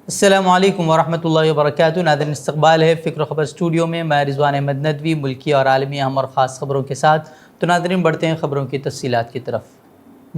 السلام علیکم ورحمۃ اللہ وبرکاتہ۔ ناظرین، استقبال ہے فکر و خبر اسٹوڈیو میں، میں رضوان احمد ندوی، ملکی اور عالمی اہم اور خاص خبروں کے ساتھ۔ تو ناظرین، بڑھتے ہیں خبروں کی تفصیلات کی طرف۔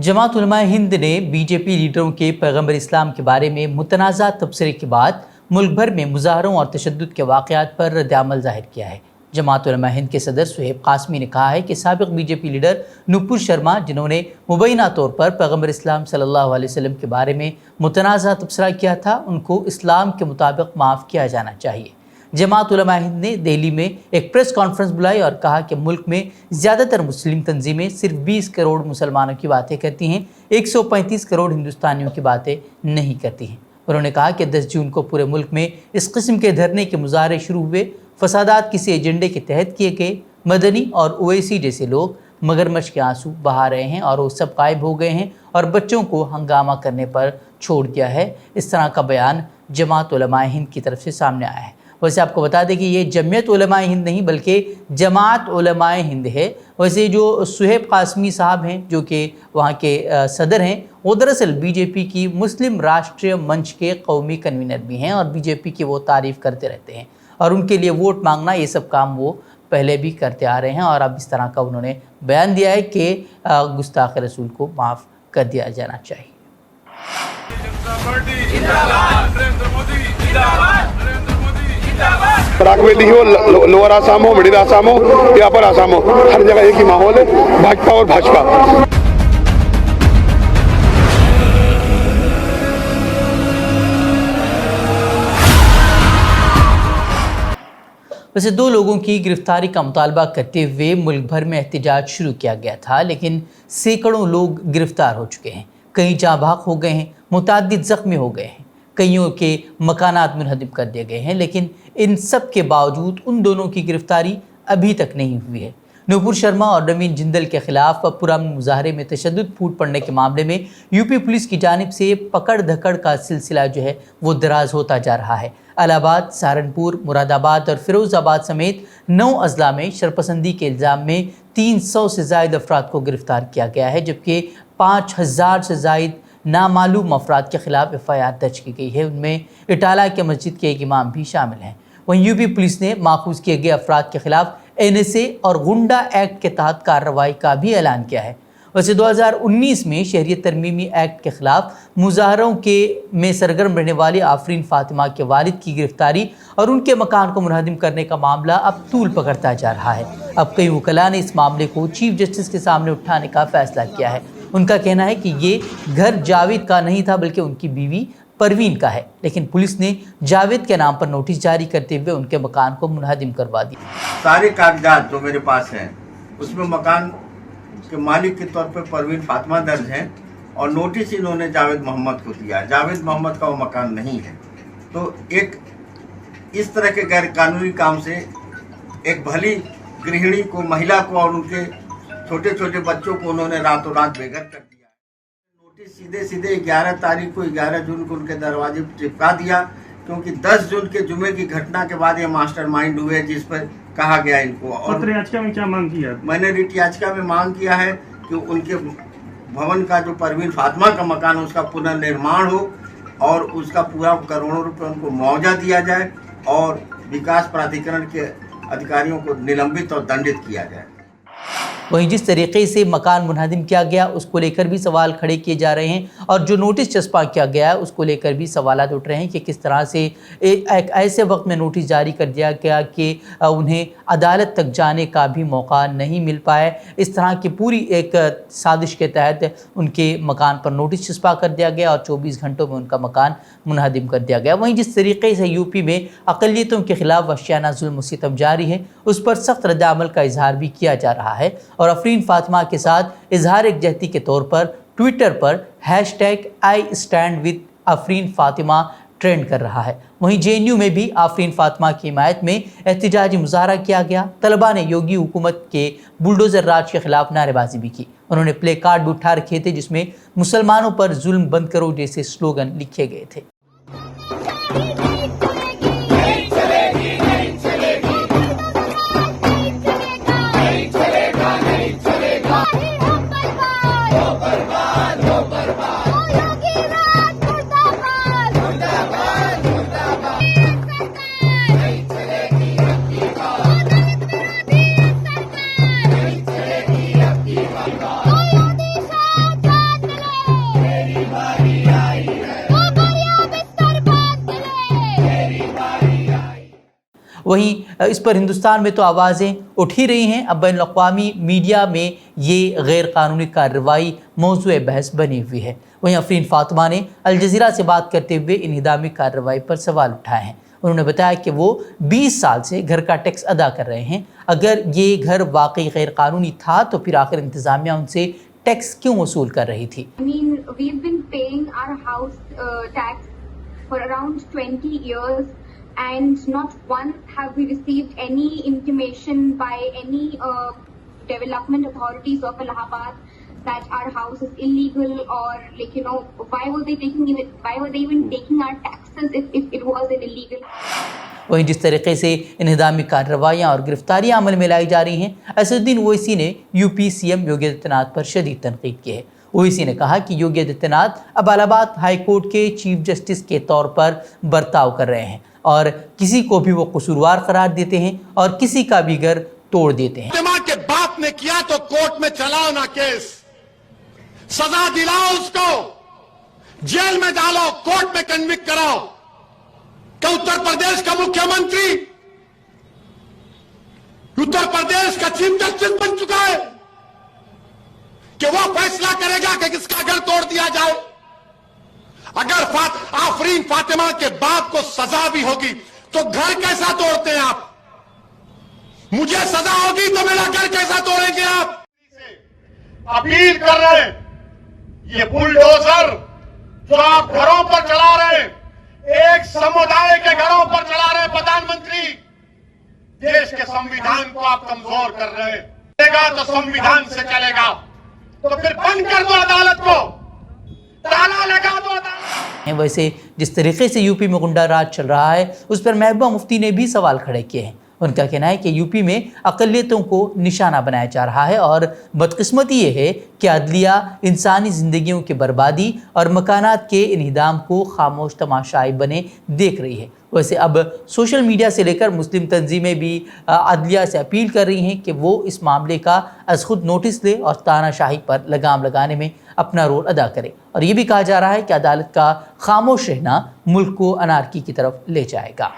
جماعت علماء ہند نے بی جے پی لیڈروں کے پیغمبر اسلام کے بارے میں متنازع تبصرے کے بعد ملک بھر میں مظاہروں اور تشدد کے واقعات پر رد عمل ظاہر کیا ہے۔ جماعت علماء ہند کے صدر سہیب قاسمی نے کہا ہے کہ سابق B J P leader Nupur Sharma, جنہوں نے مبینہ طور پر پیغمبر اسلام صلی اللہ علیہ وسلم کے بارے میں متنازع تبصرہ کیا تھا، ان کو اسلام کے مطابق معاف کیا جانا چاہیے۔ جماعت علماء ہند نے دہلی میں ایک پریس کانفرنس بلائی اور کہا کہ ملک میں زیادہ تر مسلم تنظیمیں صرف 20 کروڑ مسلمانوں کی باتیں کرتی ہیں، 135 کروڑ ہندوستانیوں کی باتیں نہیں کرتی ہیں۔ انہوں نے کہا کہ 10 جون کو پورے ملک میں اس قسم کے دھرنے کے مظاہرے شروع ہوئے، فسادات کسی ایجنڈے کے تحت کیے گئے، مدنی اور اویسی جیسے لوگ مگرمچھ کے آنسو بہا رہے ہیں اور وہ سب غائب ہو گئے ہیں اور بچوں کو ہنگامہ کرنے پر چھوڑ دیا ہے۔ اس طرح کا بیان جماعت علماء ہند کی طرف سے سامنے آیا ہے۔ ویسے آپ کو بتا دیں کہ یہ جمعیت علماء ہند نہیں بلکہ جماعت علماء ہند ہے۔ ویسے جو سہیب قاسمی صاحب ہیں، جو کہ وہاں کے صدر ہیں، وہ دراصل بی جے پی کی مسلم راشٹریہ منچ کے قومی کنوینر بھی ہیں اور بی جے پی کی وہ تعریف کرتے رہتے ہیں اور ان کے لیے ووٹ مانگنا، یہ سب کام وہ پہلے بھی کرتے آ رہے ہیں اور اب اس طرح کا انہوں نے بیان دیا ہے کہ گستاخ رسول کو معاف کر دیا جانا چاہیے۔ راکویلی ہو، لوور آسام ہو، مڈل آسام ہو یا اپر آسام ہو، ہر جگہ ایک ہی ماحول ہے، بھاجپا اور بھاجپا۔ ویسے 2 لوگوں کی گرفتاری کا مطالبہ کرتے ہوئے ملک بھر میں احتجاج شروع کیا گیا تھا، لیکن سینکڑوں لوگ گرفتار ہو چکے ہیں، کئی جاں بحق ہو گئے ہیں، متعدد زخمی ہو گئے ہیں، کئیوں کے مکانات منہدم کر دیے گئے ہیں، لیکن ان سب کے باوجود ان دونوں کی گرفتاری ابھی تک نہیں ہوئی ہے۔ نپور شرما اور نوین جندل کے خلاف پرامن مظاہرے میں تشدد پھوٹ پڑنے کے معاملے میں یو پی پولیس کی جانب سے پکڑ دھکڑ کا سلسلہ جو ہے وہ دراز ہوتا جا رہا ہے۔ الہ آباد، سہارنپور، مراد آباد اور فیروز آباد سمیت 9 اضلاع میں شرپسندی کے الزام میں 300 سے زائد افراد کو گرفتار کیا گیا ہے، جبکہ 5000 سے زائد نامعلوم افراد کے خلاف FIR درج کی گئی ہے۔ ان میں اٹالہ کے مسجد کے ایک امام بھی شامل ہیں۔ وہیں یو پی پولیس نے ماخوذ کیے گئے افراد کے خلاف NSA اور غنڈہ ایکٹ کے تحت کارروائی کا بھی اعلان کیا ہے۔ ویسے 2019 میں شہریت ترمیمی ایکٹ کے خلاف مظاہروں میں سرگرم رہنے والی آفرین فاطمہ کے والد کی گرفتاری اور ان کے مکان کو منہدم کرنے کا معاملہ اب طول پکڑتا جا رہا ہے۔ اب کئی وکلاء نے اس معاملے کو چیف جسٹس کے سامنے اٹھانے کا فیصلہ کیا ہے۔ ان کا کہنا ہے کہ یہ گھر جاوید کا نہیں تھا بلکہ ان کی بیوی پروین کا ہے، لیکن پولیس نے جاوید کے نام پر نوٹس جاری کرتے ہوئے ان کے مکان کو منہدم کروا دیا۔ سارے کاغذات جو میرے پاس ہیں اس میں مکان کے مالک کے طور پہ پروین فاطمہ درج ہیں اور نوٹس انہوں نے جاوید محمد کو دیا۔ جاوید محمد کا وہ مکان نہیں ہے۔ تو ایک اس طرح کے غیر قانونی کام سے ایک بھلی گرہنی کو، مہیلا کو اور ان کے چھوٹے چھوٹے بچوں کو انہوں نے راتوں رات بے گھر کر دیا۔ نوٹس سیدھے 11 تاریخ کو 11 جون کو ان کے دروازے پر چپکا دیا، کیونکہ 10 جون کے جمعے کی گھٹنا کے بعد یہ ماسٹر مائنڈ ہوئے جس پر کہا گیا ان کو۔ اور پتر یاچکا میں کیا مانگ کیا؟ میں نے ریٹ یاچکا میں مانگ کیا ہے کہ ان کے بھون کا جو پروین فاطمہ کا مکان ہے اس کا پنرنرمان ہو اور اس کا پورا کروڑوں روپے ان کو معاوضہ دیا جائے اور وکاس پرادھیکرن کے ادھیکاریوں کو نلمبت اور دنڈت کیا جائے۔ وہیں جس طریقے سے مکان منہدم کیا گیا اس کو لے کر بھی سوال کھڑے کیے جا رہے ہیں اور جو نوٹس چسپاں کیا گیا ہے اس کو لے کر بھی سوالات اٹھ رہے ہیں کہ کس طرح سے ایک ایسے وقت میں نوٹس جاری کر دیا گیا کہ انہیں عدالت تک جانے کا بھی موقع نہیں مل پایا۔ اس طرح کی پوری ایک سازش کے تحت ان کے مکان پر نوٹس چسپاں کر دیا گیا اور 24 گھنٹوں میں ان کا مکان منہدم کر دیا گیا۔ وہیں جس طریقے سے یو پی میں اقلیتوں کے خلاف وحشیانہ ظلم و ستم جاری ہے اس پر سخت رد عمل کا اظہار بھی کیا جا رہا ہے اور آفرین فاطمہ کے ساتھ اظہار یکجہتی کے طور پر ٹویٹر پر #I stand with Afreen Fatima trend کر رہا ہے۔ وہیں JNU میں بھی آفرین فاطمہ کی حمایت میں احتجاجی مظاہرہ کیا گیا۔ طلباء نے یوگی حکومت کے بلڈوزر راج کے خلاف نعرے بازی بھی کی۔ انہوں نے پلے کارڈ بھی اٹھا رکھے تھے جس میں مسلمانوں پر ظلم بند کرو جیسے سلوگن لکھے گئے تھے۔ وہیں اس پر ہندوستان میں تو آوازیں اٹھ ہی رہی ہیں، اب بین الاقوامی میڈیا میں یہ غیر قانونی کارروائی موضوع بحث بنی ہوئی ہے۔ وہیں آفرین فاطمہ نے الجزیرہ سے بات کرتے ہوئے انہدامی کارروائی پر سوال اٹھائے ہیں۔ انہوں نے بتایا کہ وہ 20 سال سے گھر کا ٹیکس ادا کر رہے ہیں، اگر یہ گھر واقعی غیر قانونی تھا تو پھر آخر انتظامیہ ان سے ٹیکس کیوں وصول کر رہی تھی؟ I mean, we've been paying our house tax for around 20 years and not once have we received any intimation by any development authorities of Allahabad that our house is illegal or like, you know, why were they even taking our taxes if it was illegal. وہیں جس طریقے سے انہدامی کارروائیاں اور گرفتاریاں عمل میں لائی جا رہی ہیں، اسد الدین اویسی نے U P C M Yogi Adityanath پر شدید تنقید کی ہے۔ اویسی نے کہا کہ یوگی آدتیہ ناتھ اب الہ آباد ہائی کورٹ کے چیف جسٹس کے طور پر برتاؤ کر رہے ہیں اور کسی کو بھی وہ قصوروار قرار دیتے ہیں اور کسی کا بھی گھر توڑ دیتے ہیں۔ فاطمہ کے باپ نے کیا تو کورٹ میں چلاؤ نا کیس، سزا دلاؤ اس کو، جیل میں ڈالو، کورٹ میں کنوکٹ کراؤ کہ اتر پردیش کا مکھیہ منتری اتر پردیش کا چیف جسٹس بن چکا ہے کہ وہ فیصلہ کرے گا کہ کس کا گھر توڑ دیا جائے۔ اگر آفرین فاطمہ کے باپ کو سزا بھی ہوگی تو گھر کیسا توڑتے ہیں آپ؟ مجھے سزا ہوگی تو میرا گھر کیسا توڑیں گے آپ؟ اپیل کر رہے ہیں، یہ بلڈوزر جو آپ گھروں پر چلا رہے ہیں، ایک سمودائے کے گھروں پر چلا رہے ہیں، پردھان منتری، دیش کے سمویدھان کو آپ کمزور کر رہے ہیں۔ چلے گا تو سمویدھان سے چلے گا، تو پھر بند کر دو عدالت کو، تالا لگا دو عدالت۔ ویسے جس طریقے سے یو پی میں غنڈہ راج چل رہا ہے اس پر محبوبہ مفتی نے بھی سوال کھڑے کیے ہیں۔ ان کا کہنا ہے کہ یو پی میں اقلیتوں کو نشانہ بنایا جا رہا ہے اور بدقسمتی یہ ہے کہ عدلیہ انسانی زندگیوں کی بربادی اور مکانات کے انہدام کو خاموش تماشائی بنے دیکھ رہی ہے۔ ویسے اب سوشل میڈیا سے لے کر مسلم تنظیمیں بھی عدلیہ سے اپیل کر رہی ہیں کہ وہ اس معاملے کا از خود نوٹس لے اور تانا شاہی پر لگام لگانے میں اپنا رول ادا کرے، اور یہ بھی کہا جا رہا ہے کہ عدالت کا خاموش رہنا ملک کو انارکی کی طرف لے جائے گا۔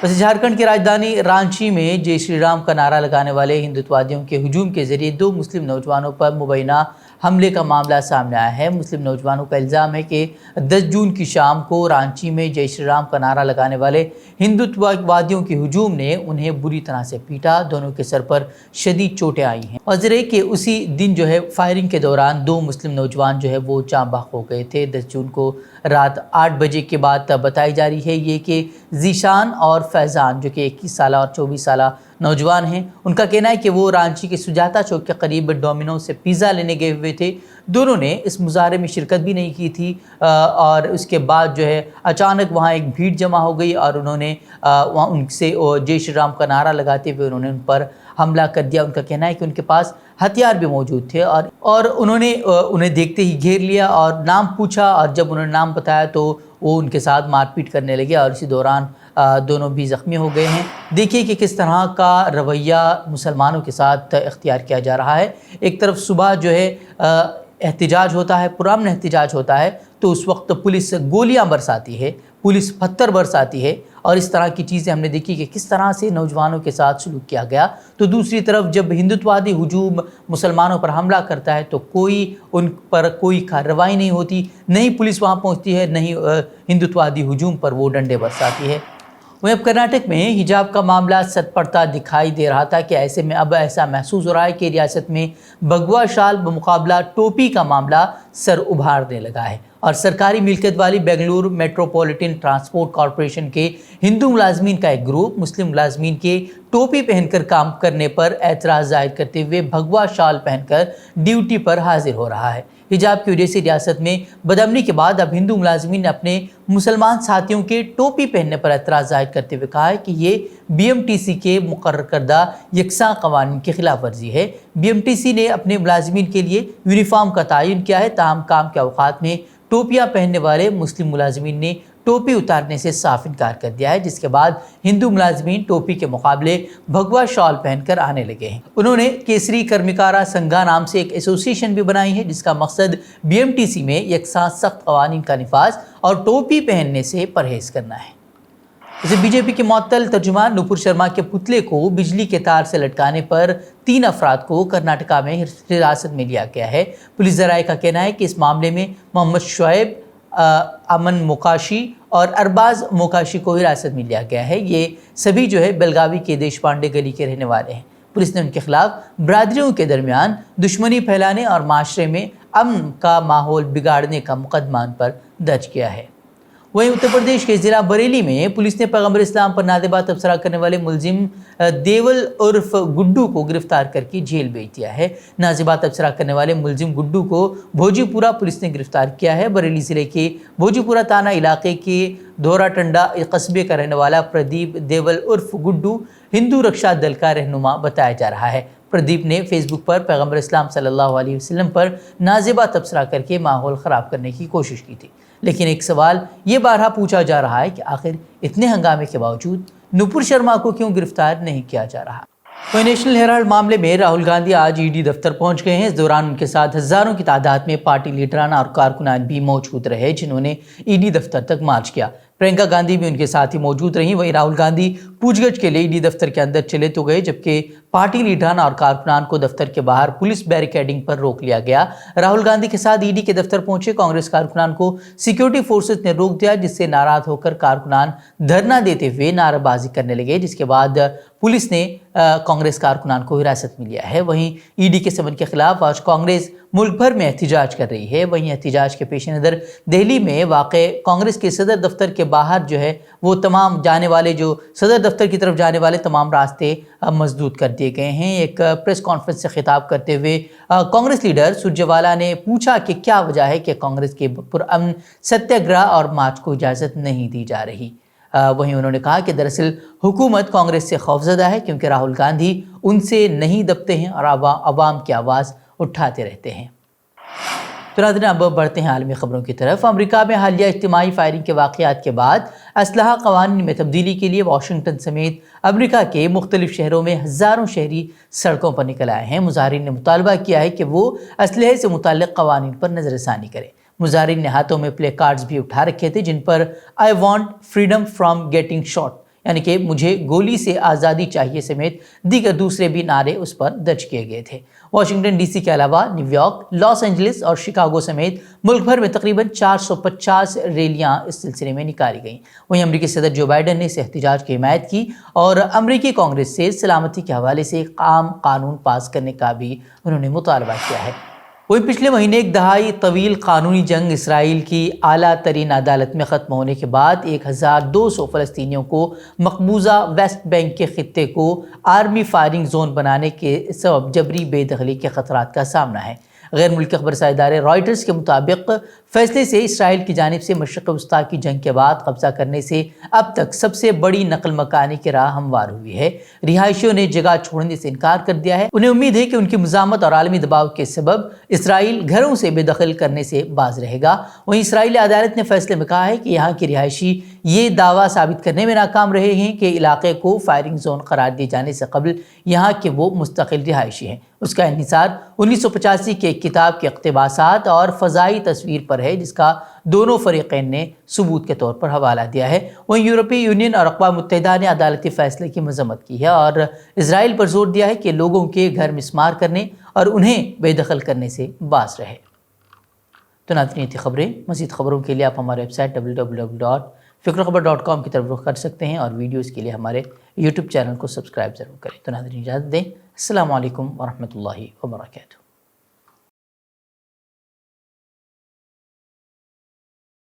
ویسے جھارکھنڈ کی راجدھانی رانچی میں جے شری رام کا نعرہ لگانے والے ہندوتوادیوں کے ہجوم کے ذریعے 2 مسلم نوجوانوں پر مبینہ حملے کا معاملہ سامنے آیا ہے۔ مسلم نوجوانوں کا الزام ہے کہ 10 جون کی شام کو رانچی میں جے شری رام کا نعرہ لگانے والے ہندوتوادیوں کے ہجوم نے انہیں بری طرح سے پیٹا، دونوں کے سر پر شدید چوٹیں آئی ہیں۔ وزیر ہے کہ اسی دن فائرنگ کے دوران 2 مسلم نوجوان وہ جاں بحق ہو گئے تھے۔ 10 جون کو رات 8 بجے کے بعد بتائی جا رہی ہے یہ کہ ذیشان اور فیضان جو کہ 21 سالہ اور 24 سالہ نوجوان ہیں، ان کا کہنا ہے کہ وہ رانچی کے سجاتا چوک کے قریب ڈومینو سے پیزا لینے گئے ہوئے تھے۔ دونوں نے اس مظاہرے میں شرکت بھی نہیں کی تھی اور اس کے بعد اچانک وہاں ایک بھیڑ جمع ہو گئی اور انہوں نے وہاں ان سے جے شری رام کا نعرہ لگاتے ہوئے انہوں نے ان پر حملہ کر دیا۔ ان کا کہنا ہے کہ ان کے پاس ہتھیار بھی موجود تھے اور انہوں نے انہیں دیکھتے ہی گھیر لیا اور نام پوچھا، اور جب انہوں نے نام بتایا تو وہ ان کے ساتھ مار پیٹ کرنے لگے اور اسی دوران دونوں بھی زخمی ہو گئے ہیں۔ دیکھیے کہ کس طرح کا رویہ مسلمانوں کے ساتھ اختیار کیا جا رہا ہے۔ ایک طرف صبح احتجاج ہوتا ہے، پرامن احتجاج ہوتا ہے، تو اس وقت پولیس گولیاں برساتی ہے، پولیس پتھر برساتی ہے، اور اس طرح کی چیزیں ہم نے دیکھی کہ کس طرح سے نوجوانوں کے ساتھ سلوک کیا گیا۔ تو دوسری طرف جب ہندوتوادی ہجوم مسلمانوں پر حملہ کرتا ہے تو ان پر کوئی کارروائی نہیں ہوتی، نہیں پولیس وہاں پہنچتی ہے، نہیں ہندوتوادی ہجوم پر وہ ڈنڈے برساتی ہے۔ وہیں اب کرناٹک میں حجاب کا معاملہ سد پڑتا دکھائی دے رہا تھا کہ ایسے میں اب ایسا محسوس ہو رہا ہے کہ ریاست میں بھگوا شال بمقابلہ ٹوپی کا معاملہ سر ابھارنے لگا ہے، اور سرکاری ملکیت والی بنگلور میٹروپولیٹن ٹرانسپورٹ کارپوریشن کے ہندو ملازمین کا ایک گروپ مسلم ملازمین کے ٹوپی پہن کر کام کرنے پر اعتراض ظاہر کرتے ہوئے بھگوا شال پہن کر ڈیوٹی پر حاضر ہو رہا ہے۔ حجاب کی وجہ سے ریاست میں بدامنی کے بعد اب ہندو ملازمین نے اپنے مسلمان ساتھیوں کے ٹوپی پہننے پر اعتراض ظاہر کرتے ہوئے کہا ہے کہ یہ بی ایم ٹی سی کے مقرر کردہ یکساں قوانین کی خلاف ورزی ہے۔ بی ایم ٹی سی نے اپنے ملازمین کے لیے یونیفارم کا تعین کیا ہے، تاہم کام کے اوقات میں ٹوپیاں پہننے والے مسلم ملازمین نے ٹوپی اتارنے سے صاف انکار کر دیا ہے، جس کے بعد ہندو ملازمین ٹوپی کے مقابلے بھگوا شال پہن کر آنے لگے ہیں۔ انہوں نے کیسری کرمیکارا سنگھا نام سے ایک ایسوسی ایشن بھی بنائی ہے، جس کا مقصد بی ایم ٹی سی میں یکساں سخت قوانین کا نفاذ اور ٹوپی پہننے سے پرہیز کرنا ہے۔ اسے بی جے پی کے معطل ترجمان نپور شرما کے پتلے کو بجلی کے تار سے لٹکانے پر 3 افراد کو کرناٹکا میں حراست میں لیا گیا ہے۔ پولیس ذرائع کا کہنا ہے کہ اس معاملے میں محمد شعیب، امن موکاشی اور ارباز موکاشی کو حراست میں لیا گیا ہے۔ یہ سبھی بیلگاوی کے دیش پانڈے گلی کے رہنے والے ہیں۔ پولیس نے ان کے خلاف برادریوں کے درمیان دشمنی پھیلانے اور معاشرے میں امن کا ماحول بگاڑنے کا مقدمہ ان پر درج کیا ہے۔ وہیں اتر پردیش کے ضلع بریلی میں پولیس نے پیغمبر اسلام پر نادبا تبصرہ کرنے والے ملزم دیول عرف گڈو کو گرفتار کر کے جیل بھیج دیا ہے۔ نازیبا تبصرہ کرنے والے ملزم گڈو کو بھوجی پورہ پولیس نے گرفتار کیا ہے۔ بریلی ضلع کے بھوجی پورہ تھانہ علاقے کے دھورا ٹنڈا قصبے کا رہنے والا پردیپ دیول عرف گڈو ہندو رکشا دل کا رہنما بتایا جا رہا ہے۔ پردیپ نے فیس بک پر پیغمبر اسلام صلی اللہ علیہ وسلم پر نازیبا تبصرہ کر کے ماحول خراب کرنے کی کوشش کی تھی، لیکن ایک سوال یہ بارہا پوچھا جا رہا ہے کہ آخر اتنے ہنگامے کے باوجود نپور شرما کو کیوں گرفتار نہیں کیا جا رہا۔ وہیں نیشنل ہیرالڈ معاملے میں راہل گاندھی آج ای ڈی دفتر پہنچ گئے ہیں۔ اس دوران ان کے ساتھ ہزاروں کی تعداد میں پارٹی لیڈران اور کارکنان بھی موجود رہے جنہوں نے ای ڈی دفتر تک مارچ کیا۔ پرینکا گاندھی بھی ان کے ساتھ ہی موجود رہیں۔ وہیں راہل گاندھی پوچھ گچھ کے لیے ای ڈی دفتر کے اندر چلے تو گئے، جبکہ پارٹی لیڈران اور کارکنان کو دفتر کے باہر پولیس بیریکیڈنگ پر روک لیا گیا۔ راہل گاندھی کے ساتھ ای ڈی کے دفتر پہنچے کانگریس کارکنان کو سیکیورٹی فورسز نے روک دیا، جس سے ناراض ہو کر کارکنان دھرنا دیتے ہوئے نعرہ بازی کرنے لگے، جس کے بعد پولیس نے کانگریس کارکنان کو حراست میں لیا ہے۔ وہیں ای ڈی کے سمن کے خلاف آج کانگریس ملک بھر میں احتجاج کر رہی ہے۔ وہیں احتجاج کے پیش نظر دہلی میں واقع کانگریس کے صدر دفتر کے باہر وہ تمام جانے والے صدر دفتر کی طرف جانے والے تمام راستے مسدود کر دیے گئے ہیں۔ ایک پریس کانفرنس سے خطاب کرتے ہوئے کانگریس لیڈر سرجیوالا نے پوچھا کہ کیا وجہ ہے کہ کانگریس کے پرامن ستیہ گرہ اور مارچ کو اجازت نہیں دی جا رہی۔ وہیں انہوں نے کہا کہ دراصل حکومت کانگریس سے خوفزدہ ہے کیونکہ راہل گاندھی ان سے نہیں دبتے ہیں اور عوام کی آواز اٹھاتے رہتے ہیں۔ تو ناظرین اب بڑھتے ہیں عالمی خبروں کی طرف۔ امریکہ میں حالیہ اجتماعی فائرنگ کے واقعات کے بعد اسلحہ قوانین میں تبدیلی کے لیے واشنگٹن سمیت امریکہ کے مختلف شہروں میں ہزاروں شہری سڑکوں پر نکل آئے ہیں۔ مظاہرین نے مطالبہ کیا ہے کہ وہ اسلحے سے متعلق قوانین پر نظر ثانی کریں۔ مظاہرین نے ہاتھوں میں پلے کارڈز بھی اٹھا رکھے تھے جن پر I want freedom from getting shot, یعنی کہ مجھے گولی سے آزادی چاہیے سمیت دیگر دوسرے بھی نعرے اس پر درج کیے گئے تھے۔ واشنگٹن ڈی سی کے علاوہ نیو یارک، لاس اینجلس اور شکاگو سمیت ملک بھر میں تقریباً 450 ریلیاں اس سلسلے میں نکالی گئیں۔ وہیں امریکی صدر جو بائیڈن نے اس احتجاج کی حمایت کی اور امریکی کانگریس سے سلامتی کے حوالے سے عام قانون پاس کرنے کا بھی انہوں نے مطالبہ کیا ہے۔ وہیں پچھلے مہینے ایک دہائی طویل قانونی جنگ اسرائیل کی اعلیٰ ترین عدالت میں ختم ہونے کے بعد 1200 فلسطینیوں کو مقبوضہ ویسٹ بینک کے خطے کو آرمی فائرنگ زون بنانے کے سبب جبری بے دخلی کے خطرات کا سامنا ہے۔ غیر ملکی خبرساں ادارے رائٹرز کے مطابق فیصلے سے اسرائیل کی جانب سے مشرق وسطیٰ کی جنگ کے بعد قبضہ کرنے سے اب تک سب سے بڑی نقل مکانی کی راہ ہموار ہوئی ہے۔ رہائشیوں نے جگہ چھوڑنے سے انکار کر دیا ہے۔ انہیں امید ہے کہ ان کی مزاحمت اور عالمی دباؤ کے سبب اسرائیل گھروں سے بے دخل کرنے سے باز رہے گا۔ وہیں اسرائیلی عدالت نے فیصلے میں کہا ہے کہ یہاں کی رہائشی یہ دعویٰ ثابت کرنے میں ناکام رہے ہیں کہ علاقے کو فائرنگ زون قرار دیے جانے سے قبل یہاں کے وہ مستقل رہائشی ہیں۔ اس کا انحصار 1985 کے ایک کتاب کے اقتباسات اور فضائی تصویر پر ہے جس کا دونوں فریقین نے ثبوت کے طور پر حوالہ دیا ہے۔ وہیں یورپی یونین اور اقوام متحدہ نے عدالتی فیصلے کی مذمت کی ہے اور اسرائیل پر زور دیا ہے کہ لوگوں کے گھر مسمار کرنے اور انہیں بے دخل کرنے سے باز رہے۔ تو ناظرین تھی خبریں۔ مزید خبروں کے لیے آپ ہمارے ویب سائٹ www.fikrokhabar.com کی طرف رخ کر سکتے ہیں اور ویڈیوز کے لیے ہمارے یوٹیوب چینل کو سبسکرائب ضرور کریں۔ تو ناظرین اجازت دیں۔ السلام علیکم ورحمۃ اللہ وبرکاتہ۔